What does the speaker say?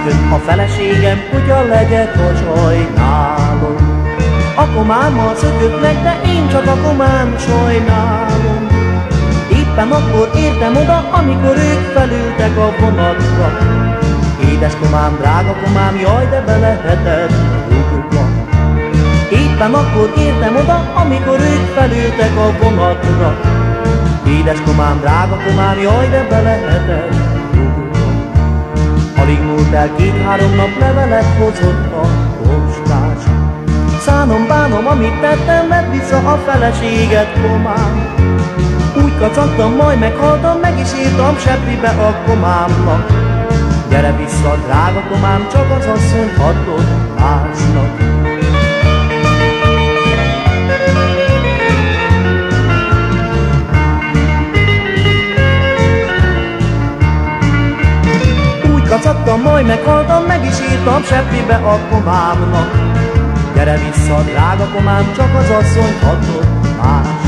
Szökött a feleségem, hogy a legyek a sajnálom. A komámmal szökött meg, de én csak a komám sajnálom. Éppen akkor értem oda, amikor ők felültek a vonatra. Édes komám, drága komám, jaj, de belehetett rúgva. Éppen akkor értem oda, amikor ők felültek a vonatra. Édes komám, drága komám, jaj, de belehetett rúgva. Alig múlt el 2-3 nap, levelet hozott a postás. Szánom, bánom, amit tettem, vedd vissza a feleséget, komám. Úgy kacagtam, majd meghaltam, meg is írtam seppibe a komámnak. Gyere vissza, drága komám, csak az asszony adott másnak. Úgy kacagtam, majd meghaltam, meg is írtam seppibe a komámnak. Gyere vissza, drága komám, csak az asszony adott másnak.